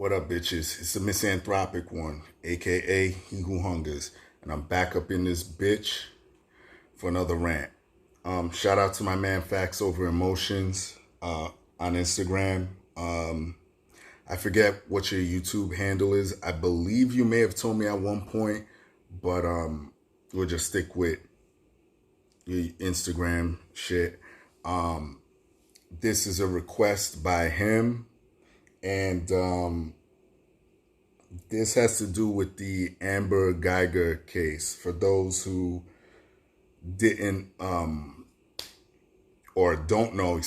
What up, bitches? It's the misanthropic one, aka He Who Hungers, and I'm back up in this bitch for another rant. Shout out to my man Facts Over Emotions on Instagram. I forget what your YouTube handle is. I believe you may have told me at one point, but we'll just stick with your Instagram shit. This is a request by him, and this has to do with the Amber Guyger case. For those who didn't or don't know,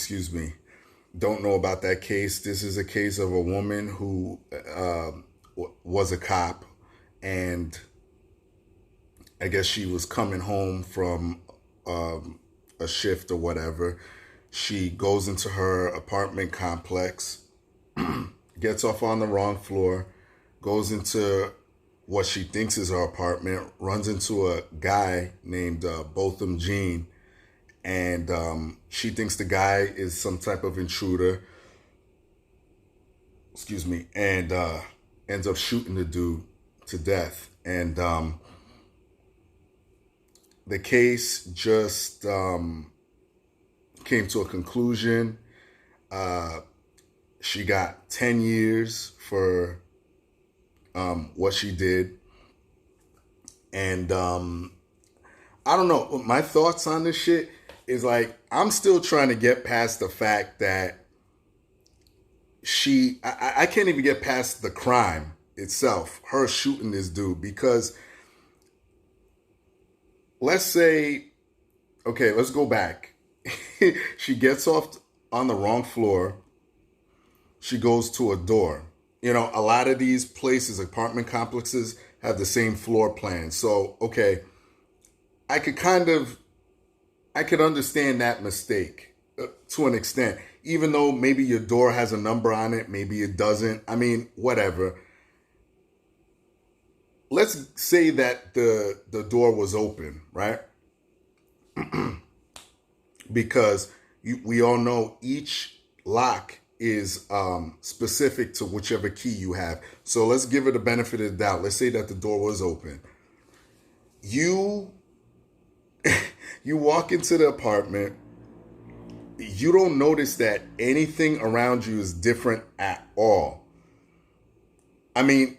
don't know about that case. This is a case of a woman who was a cop, and I guess she was coming home from a shift or whatever. She goes into her apartment complex, gets off on the wrong floor, goes into what she thinks is her apartment, runs into a guy named Botham Jean, and she thinks the guy is some type of intruder, and ends up shooting the dude to death. And the case just came to a conclusion. She got 10 years for what she did. And I don't know. My thoughts on this shit is like, I'm still trying to get past the fact that I can't even get past the crime itself, her shooting this dude, because let's say, okay, let's go back. She gets off on the wrong floor. She goes to a door. You know, a lot of these places, apartment complexes, have the same floor plan. So, okay, I could understand that mistake to an extent. Even though maybe your door has a number on it, maybe it doesn't. I mean, whatever. Let's say that the door was open, right? Because we all know each lock is specific to whichever key you have. So let's give it the benefit of the doubt. Let's say that the door was open. You walk into the apartment. You don't notice that anything around you is different at all. I mean,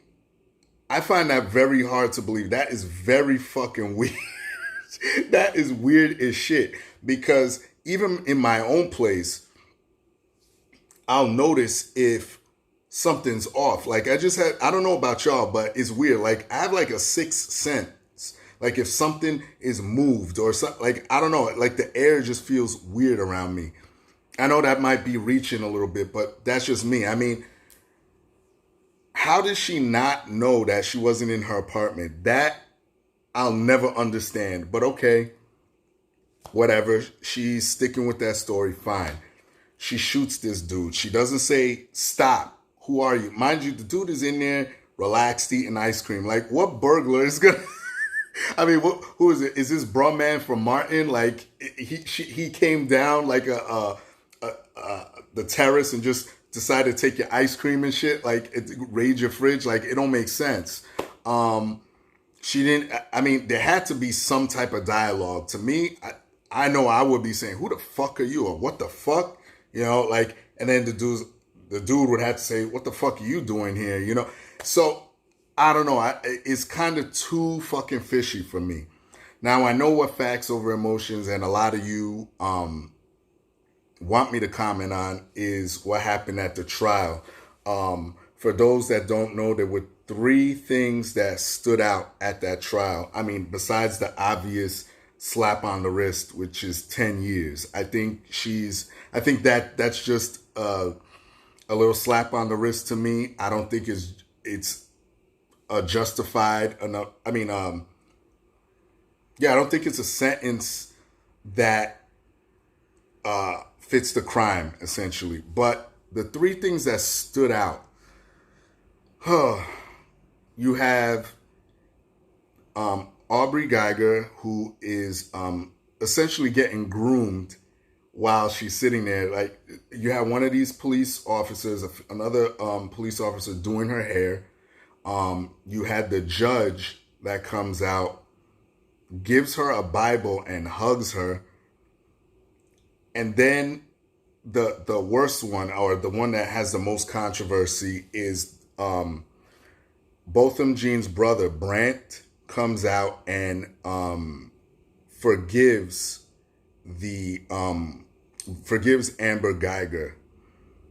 I find that very hard to believe. That is very fucking weird. That is weird as shit. Because even in my own place, I'll notice if something's off. Like I don't know about y'all, but it's weird. Like I have like a sixth sense. Like if something is moved or something, like, I don't know, like the air just feels weird around me. I know that might be reaching a little bit, but that's just me. I mean, how did she not know that she wasn't in her apartment? That I'll never understand, but okay. Whatever, she's sticking with that story, fine. She shoots this dude. She doesn't say, stop, who are you? Mind you, the dude is in there, relaxed, eating ice cream. Like, what burglar is gonna... I mean, who is it? Is this bro man from Martin? Like, he came down like the terrace and just decided to take your ice cream and shit? Like, raid your fridge? Like, it don't make sense. She didn't... I mean, there had to be some type of dialogue. To me, I know I would be saying, who the fuck are you? Or what the fuck? You know, like, and then the dude would have to say, what the fuck are you doing here? You know? So, I don't know. It's kind of too fucking fishy for me. Now, I know what Facts Over Emotions and a lot of you want me to comment on is what happened at the trial. For those that don't know, there were 3 things that stood out at that trial. I mean, besides the obvious slap on the wrist, which is 10 years. I think that's just a little slap on the wrist to me. I don't think it's justified enough. I mean, I don't think it's a sentence that fits the crime, essentially. But the 3 things that stood out, you have Aubrey Guyger, who is essentially getting groomed while she's sitting there. Like, you have one of these police officers, another police officer doing her hair. You had the judge that comes out, gives her a Bible and hugs her. And then the worst one, or the one that has the most controversy, is Botham Jean's brother, Brant, comes out and forgives forgives Amber Guyger.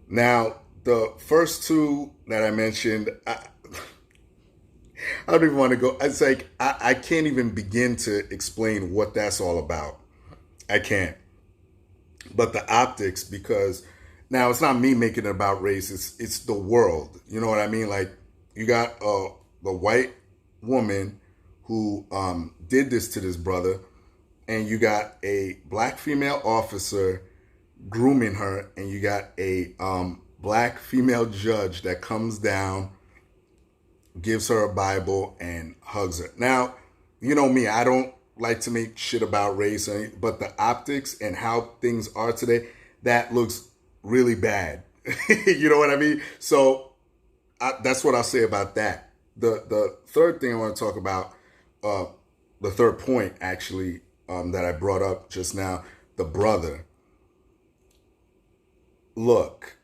Now, the first two that I mentioned, I don't even want to go. It's like I can't even begin to explain what that's all about. I can't. But the optics, because now it's not me making it about race. It's the world. You know what I mean? Like, you got the white woman who did this to this brother, and you got a black female officer grooming her, and you got a black female judge that comes down, gives her a Bible, and hugs her. Now, you know me, I don't like to make shit about race, but the optics and how things are today, that looks really bad. You know what I mean? So that's what I'll say about that. The third thing I want to talk about, the third point actually, that I brought up just now, the brother. Look,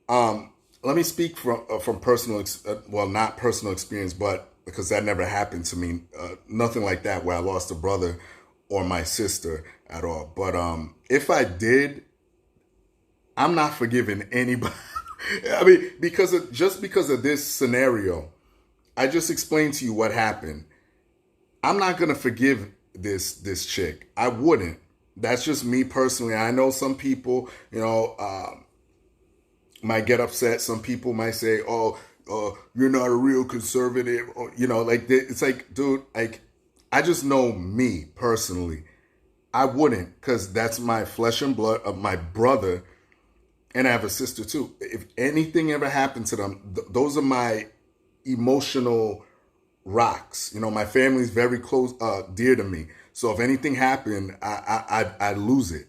let me speak from personal, well, not personal experience, but because that never happened to me, nothing like that where I lost a brother or my sister at all. But if I did, I'm not forgiving anybody. I mean, just because of this scenario, I just explained to you what happened. I'm not gonna forgive this chick. I wouldn't. That's just me personally. I know some people, might get upset. Some people might say, "Oh, you're not a real conservative," or, like, it's like, dude, like, I just know me personally. I wouldn't, because that's my flesh and blood of my brother, and I have a sister too. If anything ever happened to them, those are my emotional rocks. My family's very close, dear to me. So if anything happened, I'd lose it.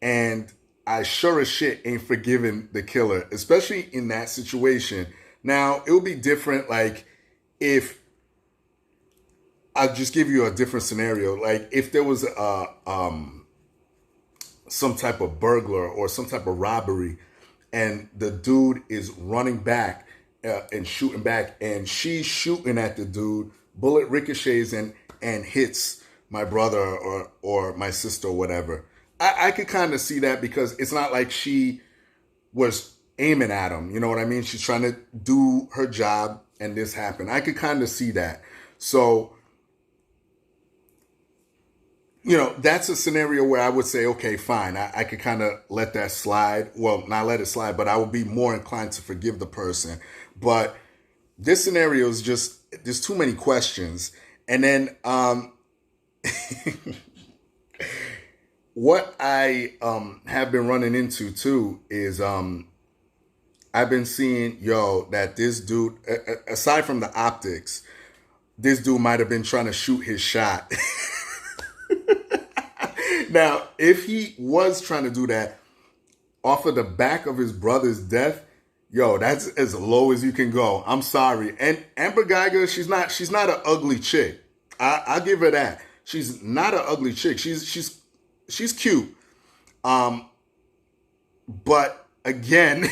And I sure as shit ain't forgiving the killer, especially in that situation. Now, it would be different, like, if I'll just give you a different scenario. Like, if there was some type of burglar or some type of robbery, and the dude is running back and shooting back, and she's shooting at the dude, bullet ricochets and hits my brother or my sister or whatever. I could kind of see that, because it's not like she was aiming at him. You know what I mean? She's trying to do her job, and this happened. I could kind of see that. So, that's a scenario where I would say, okay, fine. I could kind of let that slide. Well, not let it slide, but I would be more inclined to forgive the person. But this scenario is just, there's too many questions. And then, what I have been running into too is I've been seeing, that this dude, aside from the optics, this dude might have been trying to shoot his shot. Now, if he was trying to do that off of the back of his brother's death, that's as low as you can go. I'm sorry. And Amber Guyger, she's not an ugly chick. I'll give her that. She's not an ugly chick. She's cute. But again,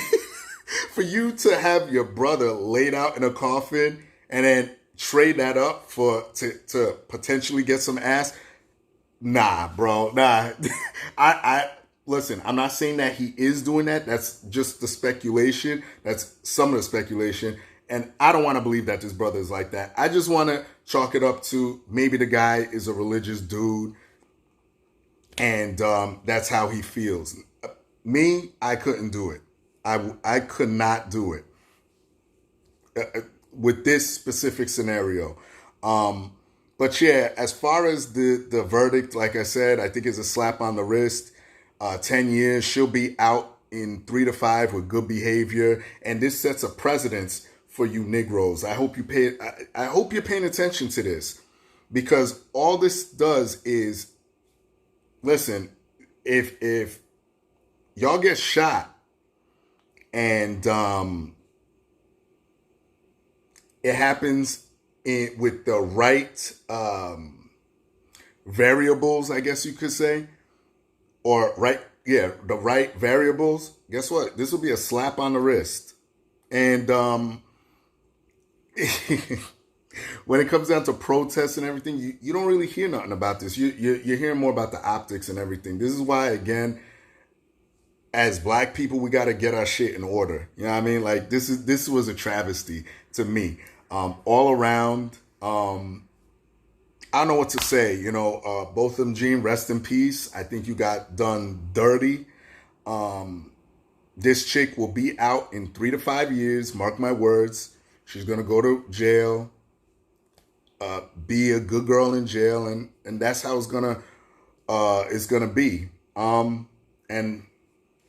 for you to have your brother laid out in a coffin and then trade that up to potentially get some ass, nah, bro, nah. I listen, I'm not saying that he is doing that. That's just the speculation. That's some of the speculation. And I don't want to believe that this brother is like that. I just want to chalk it up to maybe the guy is a religious dude, and that's how he feels. Me, I couldn't do it. I could not do it with this specific scenario. But yeah, as far as the verdict, like I said, I think it's a slap on the wrist. 10 years, she'll be out in 3 to 5 with good behavior, and this sets a precedence for you Negroes. I hope you're paying attention to this, because all this does is, listen, if y'all get shot and it happens with the right variables, I guess you could say, or the right variables, guess what? This will be a slap on the wrist. And when it comes down to protests and everything, you don't really hear nothing about this. You're hearing more about the optics and everything. This is why, again, as black people, we got to get our shit in order. You know what I mean? Like, this was a travesty to me. All around, I don't know what to say. You know, both of them, Gene, rest in peace. I think you got done dirty. This chick will be out in 3 to 5 years. Mark my words. She's going to go to jail, be a good girl in jail. And that's how it's going to be. And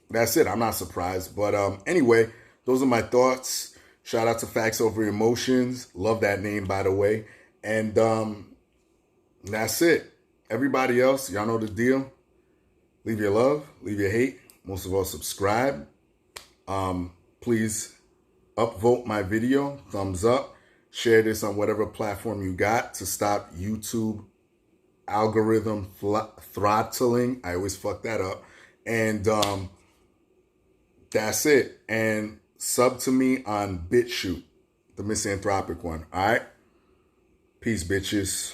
that's it. I'm not surprised. But anyway, those are my thoughts. Shout out to Facts Over Emotions. Love that name, by the way. And that's it. Everybody else, y'all know the deal. Leave your love. Leave your hate. Most of all, subscribe. Please upvote my video. Thumbs up. Share this on whatever platform you got to stop YouTube algorithm throttling. I always fuck that up. And that's it. And sub to me on BitChute, the misanthropic one. All right? Peace, bitches.